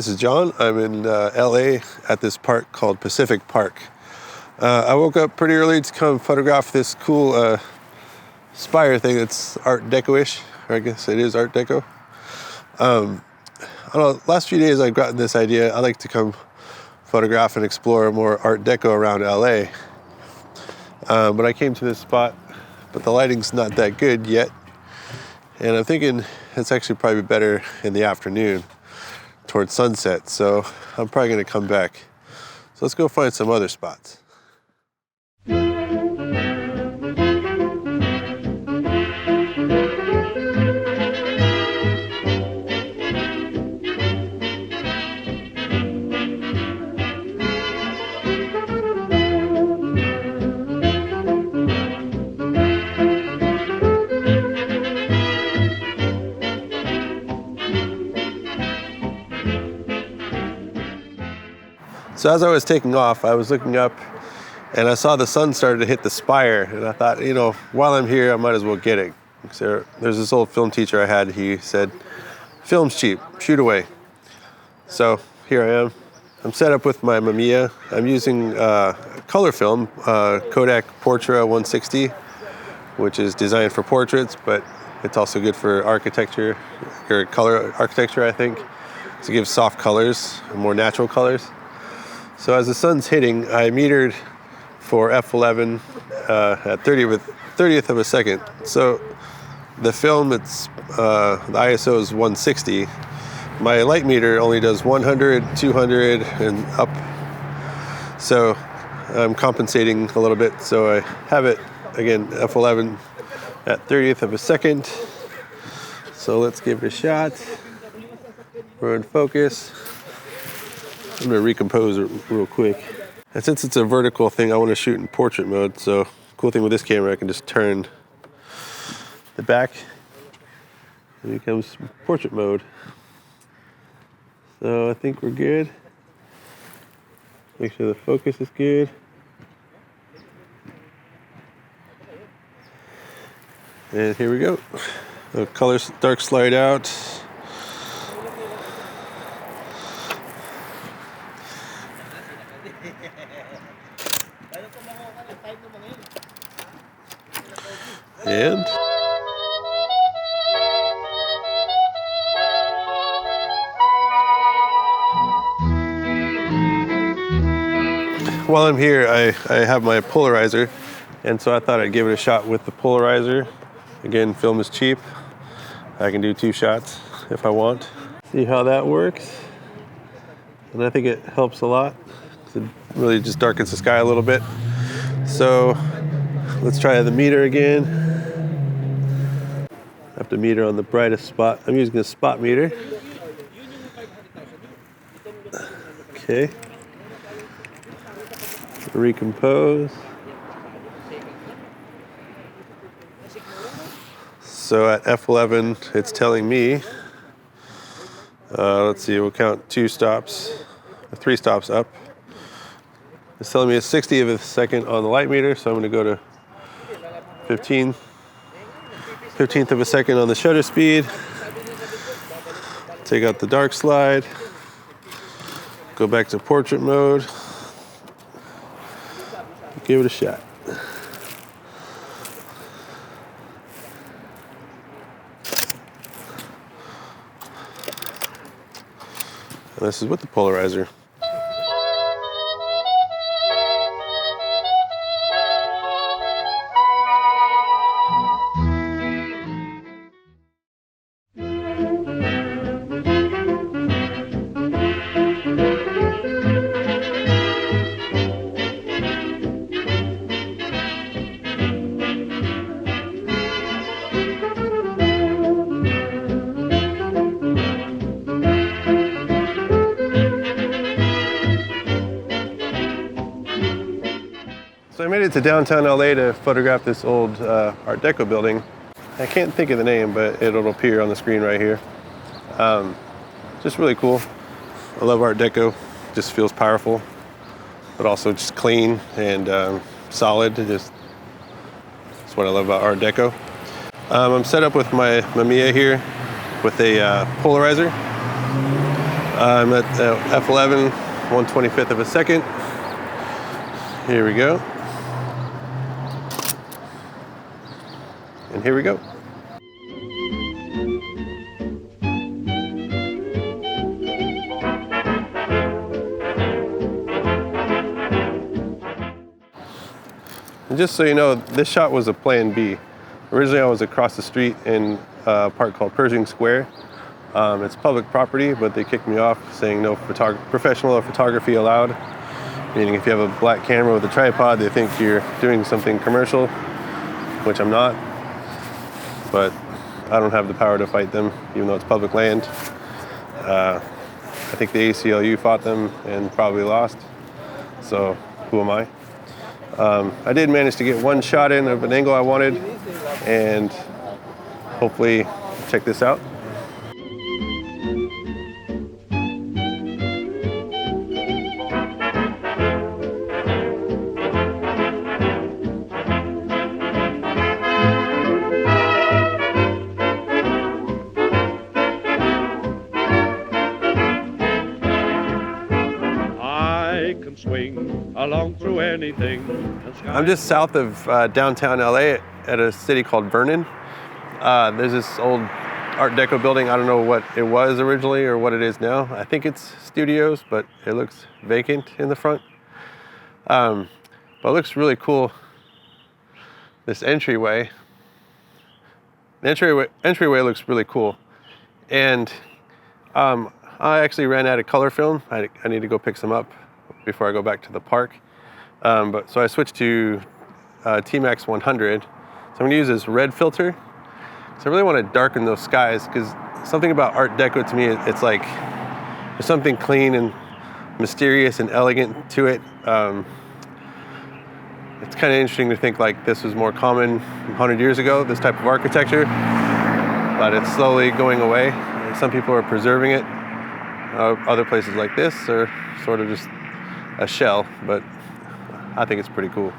this is John. I'm in LA at this park called Pacific Park. I woke up pretty early to come photograph this cool spire thing that's Art Deco-ish, or I guess it is Art Deco. I don't know, last few days I've gotten this idea. I like to come photograph and explore more Art Deco around LA. But I came to this spot, but the lighting's not that good yet. And I'm thinking it's actually probably better in the afternoon towards sunset. So I'm probably gonna come back. So let's go find some other spots. So as I was taking off, I was looking up and I saw the sun started to hit the spire, and I thought, you know, while I'm here, I might as well get it. So there's this old film teacher I had, he said, film's cheap, shoot away. So here I am. I'm set up with my Mamiya. I'm using color film, Kodak Portra 160, which is designed for portraits, but it's also good for architecture, or color architecture, I think, to give soft colors, more natural colors. So as the sun's hitting, I metered for f11 at 30th of a second. So the film, it's the ISO is 160. My light meter only does 100, 200, and up. So I'm compensating a little bit. So I have it, again, f11 at 30th of a second. So let's give it a shot. We're in focus. I'm gonna recompose it real quick. And since it's a vertical thing, I wanna shoot in portrait mode. So cool thing with this camera, I can just turn the back and it becomes portrait mode. So I think we're good. Make sure the focus is good. And here we go. The colors dark slide out. And while I'm here, I have my polarizer, and so I thought I'd give it a shot with the polarizer. Again, film is cheap. I can do 2 shots if I want. See how that works. And I think it helps a lot. It really just darkens the sky a little bit. So let's try the meter again. I have to meter on the brightest spot. I'm using a spot meter. Okay. Recompose. So at f11, it's telling me, let's see, we'll count 2 stops, 3 stops up. It's telling me a 60th of a second on the light meter, so I'm gonna go to 15th of a second on the shutter speed. Take out the dark slide. Go back to portrait mode. Give it a shot. And this is with the polarizer. So I made it to downtown LA to photograph this old Art Deco building. I can't think of the name, but it'll appear on the screen right here. Just really cool. I love Art Deco. Just feels powerful, but also just clean and solid. That's what I love about Art Deco. I'm set up with my Mamiya here with a polarizer. I'm at f11, 1/25 of a second. Here we go. And here we go. And just so you know, this shot was a plan B. Originally I was across the street in a park called Pershing Square. It's public property, but they kicked me off saying no professional photography allowed. Meaning if you have a black camera with a tripod, they think you're doing something commercial, which I'm not. But I don't have the power to fight them, even though it's public land. I think the ACLU fought them and probably lost. So who am I? I did manage to get one shot in of an angle I wanted, and hopefully check this out. Along through anything. I'm just south of downtown LA at a city called Vernon. There's this old Art Deco building. I don't know what it was originally or what it is now. I think it's studios, but it looks vacant in the front. But it looks really cool. This entryway. The entryway looks really cool. And I actually ran out of color film. I need to go pick some up before I go back to the park. So I switched to TMX 100. So I'm gonna use this red filter. So I really wanna darken those skies, because something about Art Deco to me, it's like, there's something clean and mysterious and elegant to it. It's kind of interesting to think like this was more common 100 years ago, this type of architecture, but it's slowly going away. Some people are preserving it. Other places like this are sort of just a shell, but I think it's pretty cool.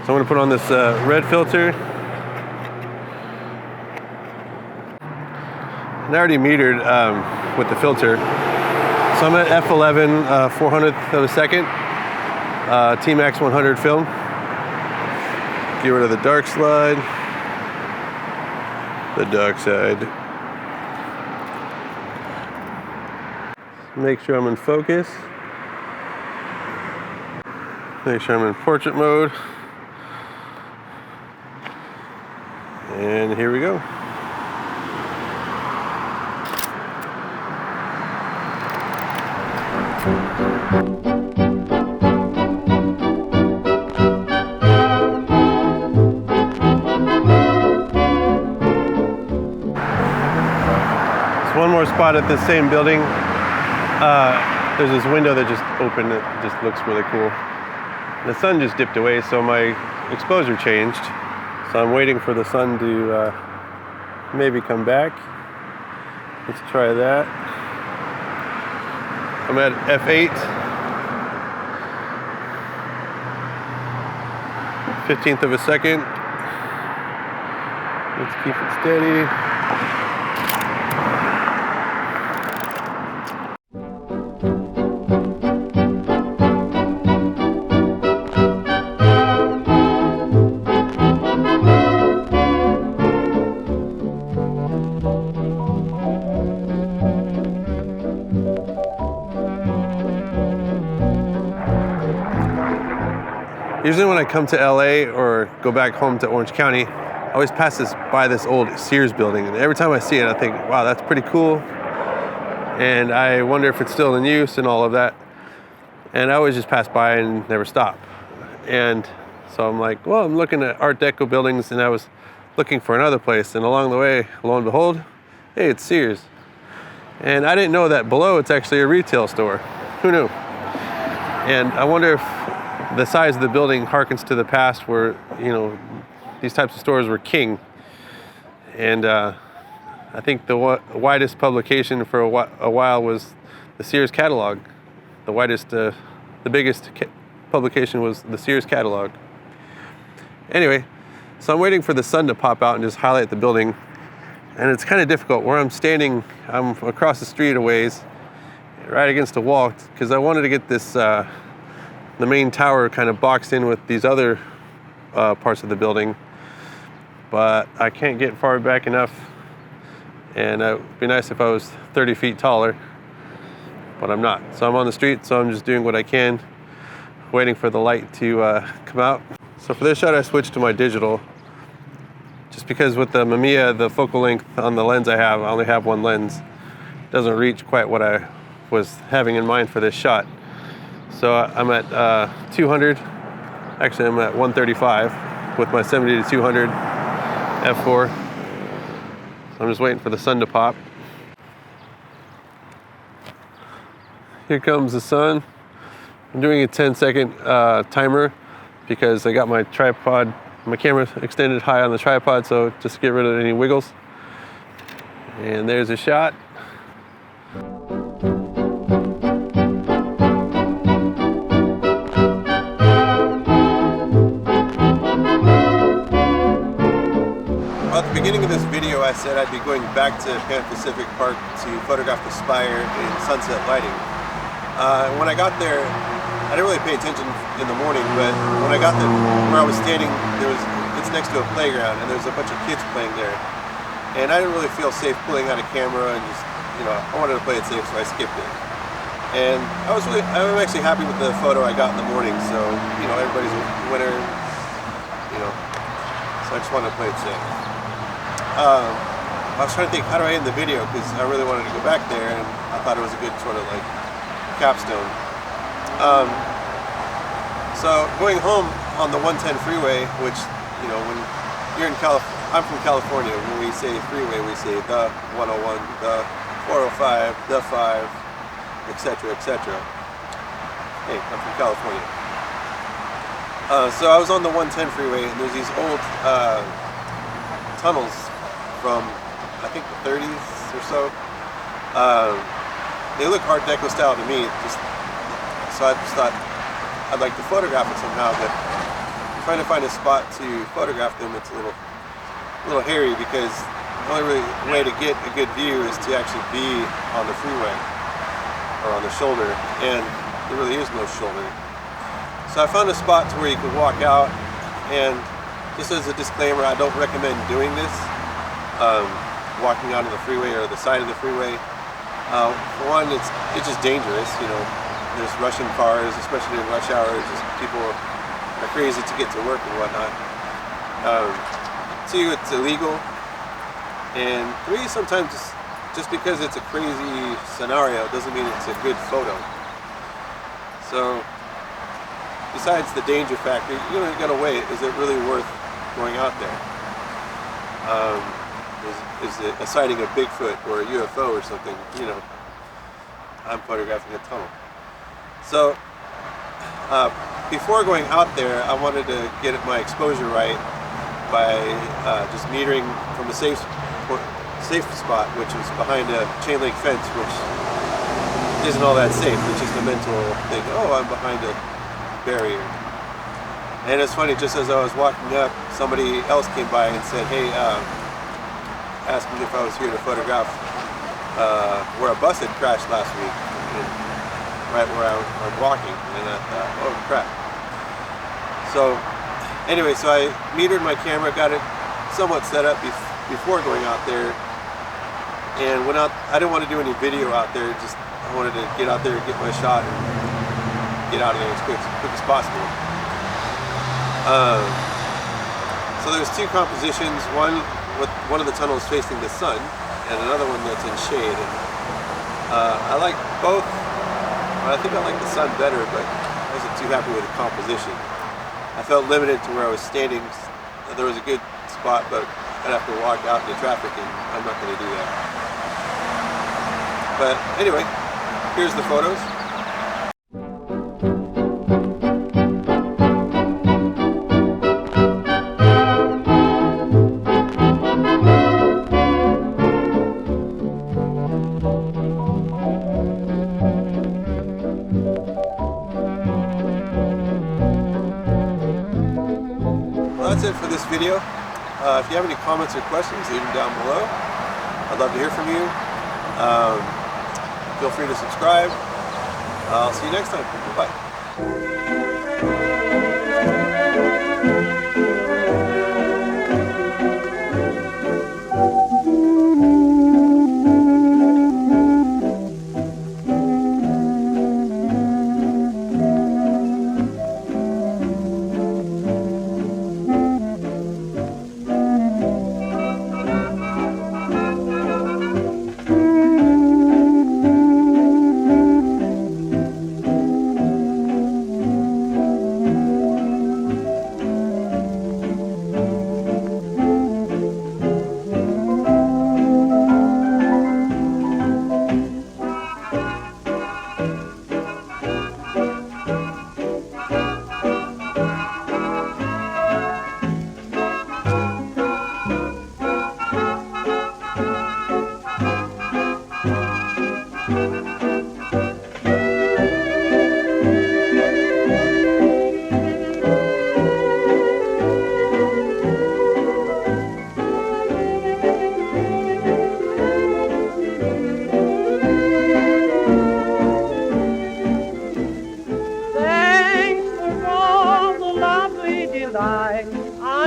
So I'm gonna put on this red filter. And I already metered with the filter. So I'm at f11, 400th of a second, TMX 100 film. Get rid of the dark slide, the dark side. Make sure I'm in focus. Make sure I'm in portrait mode. And here we go. There's one more spot at this same building. There's this window that just opened. It just looks really cool. The sun just dipped away, so my exposure changed. So I'm waiting for the sun to maybe come back. Let's try that. I'm at f8. 15th of a second. Let's keep it steady. Usually when I come to LA or go back home to Orange County, I always pass by this old Sears building. And every time I see it, I think, wow, that's pretty cool. And I wonder if it's still in use and all of that. And I always just pass by and never stop. And so I'm like, well, I'm looking at Art Deco buildings, and I was looking for another place. And along the way, lo and behold, hey, it's Sears. And I didn't know that below it's actually a retail store. Who knew? And I wonder if the size of the building harkens to the past where, you know, these types of stores were king. And I think the widest publication for a while was the Sears catalog. The biggest publication was the Sears catalog. Anyway, so I'm waiting for the sun to pop out and just highlight the building. And it's kind of difficult. Where I'm standing, I'm across the street a ways, right against the wall because I wanted to get this, the main tower kind of boxed in with these other parts of the building, but I can't get far back enough, and it would be nice if I was 30 feet taller, but I'm not. So I'm on the street, so I'm just doing what I can, waiting for the light to come out. So for this shot, I switched to my digital, just because with the Mamiya, the focal length on the lens I only have one lens. It doesn't reach quite what I was having in mind for this shot. So I'm at 200, actually I'm at 135 with my 70 to 200 f4. So I'm just waiting for the sun to pop. Here comes the sun. I'm doing a 10-second timer because I got my tripod, my camera extended high on the tripod, so just to get rid of any wiggles. And there's a shot. At the beginning of this video, I said I'd be going back to Pan Pacific Park to photograph the spire in sunset lighting. When I got there, I didn't really pay attention in the morning, but when I got there, where I was standing, it's next to a playground, and there's a bunch of kids playing there. And I didn't really feel safe pulling out a camera, and just, I wanted to play it safe, so I skipped it. And I'm actually happy with the photo I got in the morning, so, everybody's a winner, so I just wanted to play it safe. I was trying to think, how do I end the video, because I really wanted to go back there, and I thought it was a good sort of like capstone. So going home on the 110 freeway, which, when you're in I'm from California, when we say freeway, we say the 101, the 405, the 5, etc., etc. Hey, I'm from California. So I was on the 110 freeway, and there's these old tunnels from, I think, the 30s or so. They look Art Deco style to me, so I just thought I'd like to photograph it somehow, but trying to find a spot to photograph them, it's a little hairy, because the only way to get a good view is to actually be on the freeway or on the shoulder, and there really is no shoulder. So I found a spot to where you could walk out, and just as a disclaimer, I don't recommend doing this, walking out of the freeway or the side of the freeway. For one, it's just dangerous, There's rushing cars, especially in rush hour. Just people are crazy to get to work and whatnot. 2, it's illegal. And 3, sometimes just because it's a crazy scenario doesn't mean it's a good photo. So, besides the danger factor, you gotta weigh it. Is it really worth going out there? Is it a sighting of Bigfoot or a UFO or something? I'm photographing a tunnel. So, before going out there, I wanted to get my exposure right by just metering from the safe spot, which is behind a chain link fence, which isn't all that safe. It's just a mental thing. Oh, I'm behind a barrier. And it's funny, just as I was walking up, somebody else came by and said, hey, asking if I was here to photograph where a bus had crashed last week. Right where I'm walking, and I thought, oh crap. So anyway, so I metered my camera, got it somewhat set up before going out there, and went out. I didn't want to do any video out there, I wanted to get out there, get my shot, and get out of there as quick as possible. So there's 2 compositions, one with one of the tunnels facing the sun, and another one that's in shade. And, I like both. I think I like the sun better, but I wasn't too happy with the composition. I felt limited to where I was standing. There was a good spot, but I'd have to walk out into traffic, and I'm not going to do that. But anyway, here's the photos. That's it for this video. If you have any comments or questions, leave them down below. I'd love to hear from you. Feel free to subscribe. I'll see you next time. Bye.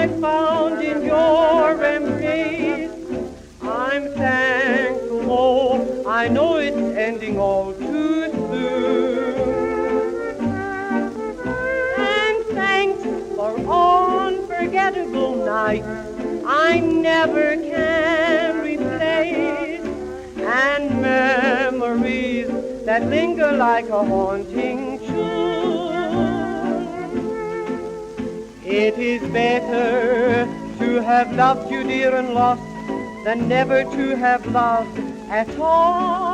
I found in your embrace. I'm thankful, oh, I know it's ending all too soon. And thanks for unforgettable nights I never can replace, and memories that linger like a haunting tune. It is better to have loved you, dear, and lost than never to have loved at all.